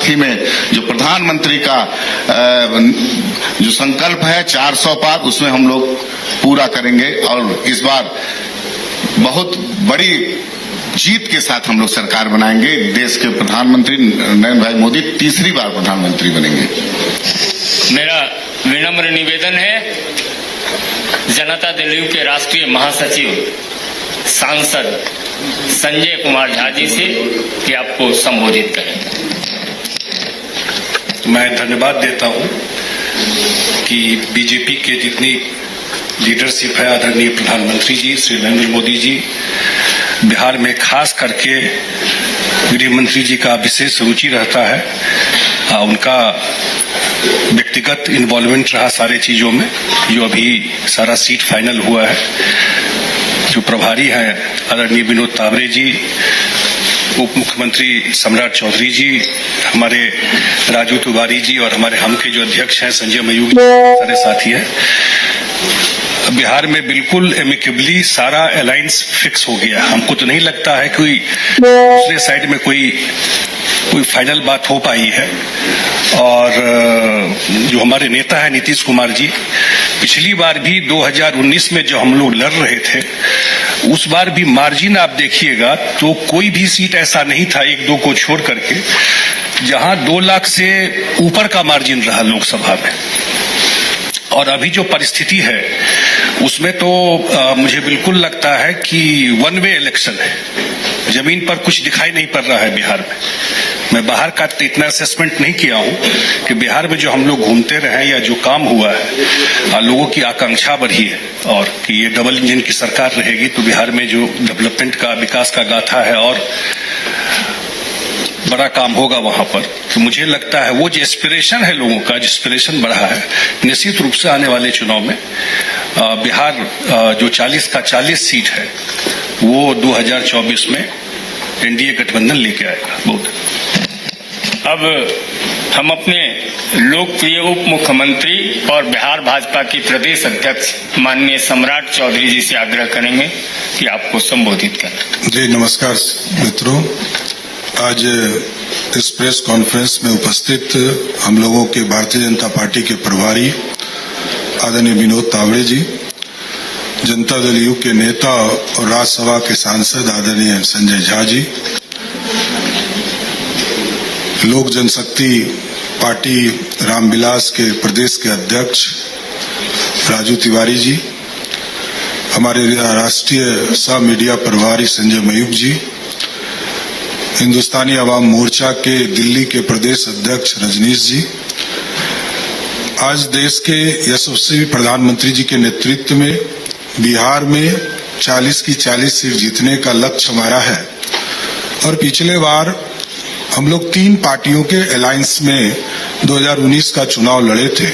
साथ ही में जो प्रधानमंत्री का जो संकल्प है 400 पार, उसमें हम लोग पूरा करेंगे और इस बार बहुत बड़ी जीत के साथ हम लोग सरकार बनाएंगे। देश के प्रधानमंत्री नरेंद्र भाई मोदी तीसरी बार प्रधानमंत्री बनेंगे। मेरा विनम्र निवेदन है जनता दल यू के राष्ट्रीय महासचिव सांसद संजय कुमार झा जी से कि आपको संबोधित करें। मैं धन्यवाद देता हूं कि बीजेपी के जितनी लीडरशिप है, आदरणीय प्रधानमंत्री जी श्री नरेंद्र मोदी जी, बिहार में खास करके गृह मंत्री जी का विशेष रुचि रहता है। उनका व्यक्तिगत इन्वॉल्वमेंट रहा सारे चीजों में, जो अभी सारा सीट फाइनल हुआ है। जो प्रभारी हैं आदरणीय विनोद तावरे जी, उप मुख्यमंत्री सम्राट चौधरी जी, हमारे राजू तिवारी जी और हमारे हम के जो अध्यक्ष हैं संजय मयूख जी, सारे साथी हैं। बिहार में बिल्कुल एमिकेबली सारा अलायंस फिक्स हो गया। हमको तो नहीं लगता है कोई दूसरे साइड में कोई फाइनल बात हो पाई है। और जो हमारे नेता है नीतीश कुमार जी, पिछली बार भी 2019 में जो हम लोग लड़ रहे थे, उस बार भी मार्जिन आप देखिएगा तो कोई भी सीट ऐसा नहीं था, एक दो को छोड़ करके, जहां 2 लाख से ऊपर का मार्जिन रहा लोकसभा में। और अभी जो परिस्थिति है उसमें तो मुझे बिल्कुल लगता है कि वन वे इलेक्शन है। जमीन पर कुछ दिखाई नहीं पड़ रहा है बिहार में। मैं बाहर का इतना असेसमेंट नहीं किया हूं कि बिहार में जो हम लोग घूमते रहे या जो काम हुआ है, लोगों की आकांक्षा बढ़ी है और कि ये डबल इंजन की सरकार रहेगी तो बिहार में जो डेवलपमेंट का, विकास का गाथा है और बड़ा काम होगा वहां पर। तो मुझे लगता है वो जो एस्पिरेशन है लोगों का, जो एस्पिरेशन बढ़ा है, निश्चित रूप से आने वाले चुनाव में बिहार जो 40 का 40 सीट है वो 2024 में एनडीए गठबंधन लेके आएगा। बहुत अब हम अपने लोकप्रिय उप मुख्यमंत्री और बिहार भाजपा के प्रदेश अध्यक्ष माननीय सम्राट चौधरी जी से आग्रह करेंगे कि आपको संबोधित करें। जी नमस्कार मित्रों, आज इस प्रेस कॉन्फ्रेंस में उपस्थित हम लोगों के भारतीय जनता पार्टी के प्रभारी आदरणीय विनोद तावड़े जी, जनता दल यू के नेता और राज्यसभा के सांसद आदरणीय संजय झा जी, लोक जनशक्ति पार्टी रामविलास के प्रदेश के अध्यक्ष राजू तिवारी जी, हमारे राष्ट्रीय सह मीडिया प्रभारी संजय मयूख जी, हिंदुस्तानी अवाम मोर्चा के दिल्ली के प्रदेश अध्यक्ष रजनीश जी, आज देश के यशस्वी प्रधानमंत्री जी के नेतृत्व में बिहार में 40 की 40 सीट जीतने का लक्ष्य हमारा है। और पिछले बार हम लोग 3 पार्टियों के अलायंस में 2019 का चुनाव लड़े थे,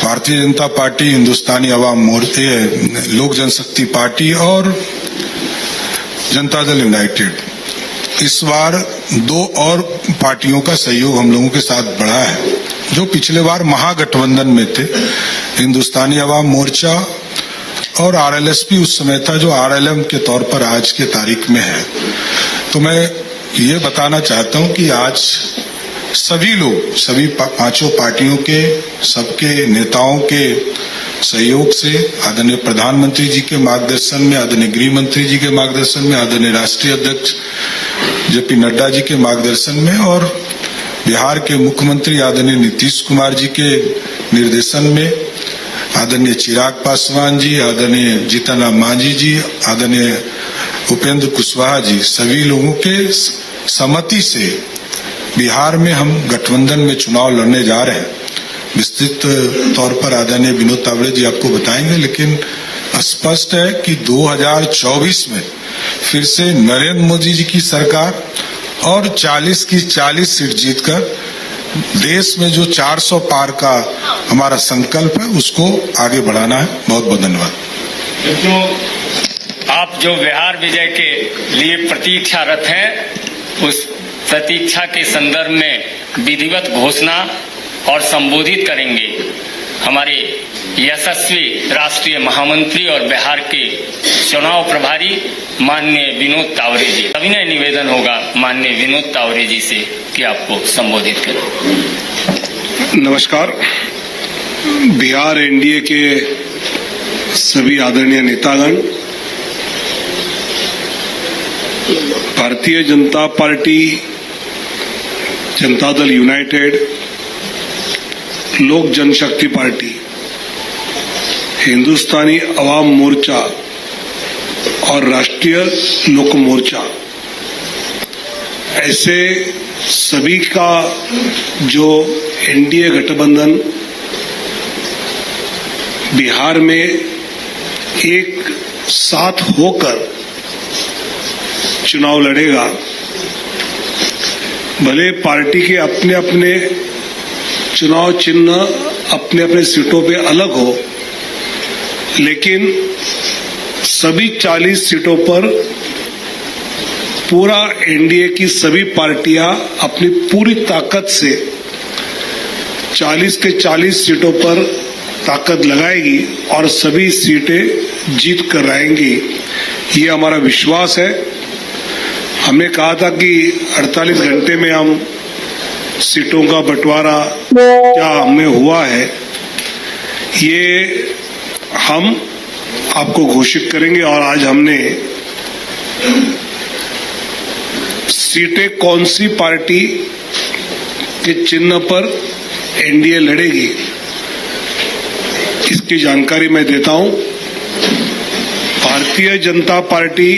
भारतीय जनता पार्टी, हिंदुस्तानी अवाम मोर्चा, लोक जनशक्ति पार्टी और जनता दल यूनाइटेड। इस बार 2 और पार्टियों का सहयोग हम लोगों के साथ बढ़ा है, जो पिछले बार महागठबंधन में थे, हिंदुस्तानी अवाम मोर्चा और आरएलएसपी उस समय था, जो आरएलएम के तौर पर आज के तारीख में है। तो मैं ये बताना चाहता हूं कि आज सभी लोग, सभी 5 पार्टियों के, सबके नेताओं के सहयोग से, आदरणीय प्रधानमंत्री जी के मार्गदर्शन में, आदरणीय गृह मंत्री जी के मार्गदर्शन में, आदरणीय राष्ट्रीय अध्यक्ष जेपी नड्डा जी के मार्गदर्शन में और बिहार के मुख्यमंत्री आदरणीय नीतीश कुमार जी के निर्देशन में, आदरणीय चिराग पासवान जी, आदरणीय जीतन राम मांझी जी, आदरणीय उपेंद्र कुशवाहा जी, सभी लोगों के सहमति से बिहार में हम गठबंधन में चुनाव लड़ने जा रहे हैं। विस्तृत तौर पर आदरणीय विनोद तावड़े जी आपको बताएंगे, लेकिन स्पष्ट है कि 2024 में फिर से नरेंद्र मोदी जी की सरकार और 40 की 40 सीट जीतकर देश में जो 400 पार का हमारा संकल्प है उसको आगे बढ़ाना है। बहुत बहुत धन्यवाद। आप जो बिहार विजय के लिए प्रतीक्षारत हैं, उस प्रतीक्षा के संदर्भ में विधिवत घोषणा और संबोधित करेंगे हमारे यशस्वी राष्ट्रीय महामंत्री और बिहार के चुनाव प्रभारी माननीय विनोद तावरे जी। अभिनय निवेदन होगा माननीय विनोद तावरे जी से कि आपको संबोधित करें। नमस्कार। बिहार एनडीए के सभी आदरणीय नेतागण, भारतीय जनता पार्टी, जनता दल यूनाइटेड, लोक जनशक्ति पार्टी, हिंदुस्तानी अवाम मोर्चा और राष्ट्रीय लोक मोर्चा, ऐसे सभी का जो एनडीए गठबंधन बिहार में एक साथ होकर चुनाव लड़ेगा। भले पार्टी के अपने अपने चुनाव चिन्ह अपने अपने सीटों पे अलग हो, लेकिन सभी 40 सीटों पर पूरा एनडीए की सभी पार्टियां अपनी पूरी ताकत से 40 के 40 सीटों पर ताकत लगाएगी और सभी सीटें जीत कर आएंगी, ये हमारा विश्वास है। हमने कहा था कि 48 घंटे में हम सीटों का बंटवारा क्या हमें हुआ है, ये हम आपको घोषित करेंगे। और आज हमने सीटें कौन सी पार्टी के चिन्ह पर एनडीए लड़ेगी, इसकी जानकारी मैं देता हूं। भारतीय जनता पार्टी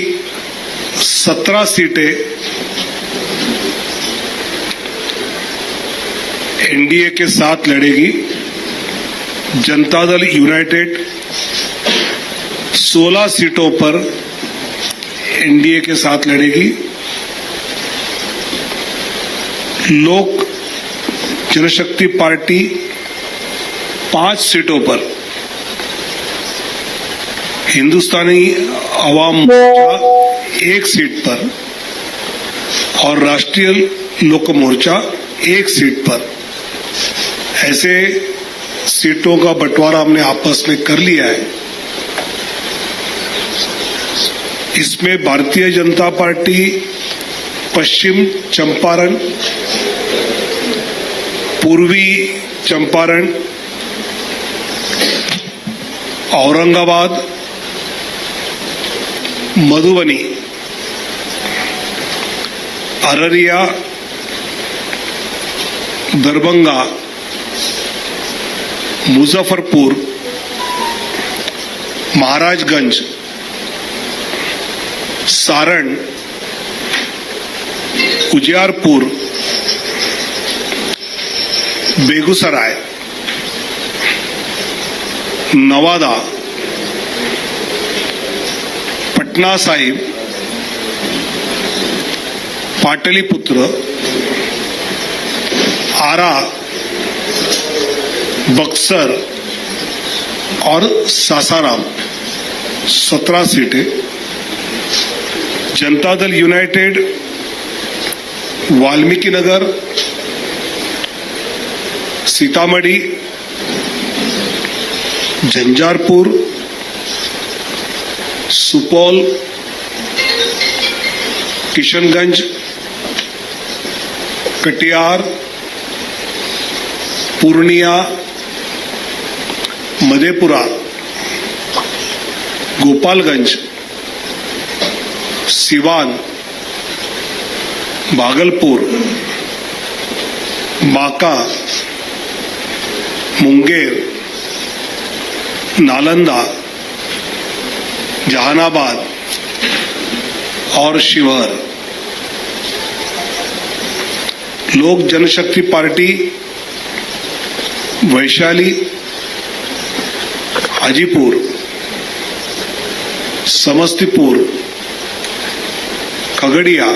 17 सीटें एनडीए के साथ लड़ेगी। जनता दल यूनाइटेड 16 सीटों पर एनडीए के साथ लड़ेगी। लोक जनशक्ति पार्टी 5 सीटों पर, हिंदुस्तानी अवाम मोर्चा 1 सीट पर और राष्ट्रीय लोक मोर्चा 1 सीट पर, ऐसे सीटों का बंटवारा हमने आपस में कर लिया है। इसमें भारतीय जनता पार्टी पश्चिम चंपारण, पूर्वी चंपारण, औरंगाबाद, मधुबनी, अररिया, दरभंगा, मुजफ्फरपुर, महाराजगंज, सारण, उजियारपुर, बेगूसराय, नवादा, पटना साहिब, पाटलिपुत्र, आरा, बक्सर और सासाराम 17 सीटें। जनता दल यूनाइटेड वाल्मीकि नगर, सीतामढ़ी, झंझारपुर, सुपौल, किशनगंज, कटिहार, पूर्णिया, मधेपुरा, गोपालगंज, सिवान, भागलपुर, बांका, मुंगेर, नालंदा, जहानाबाद और शिवहर। लोक जनशक्ति पार्टी वैशाली, हाजीपुर, समस्तीपुर, खगड़िया,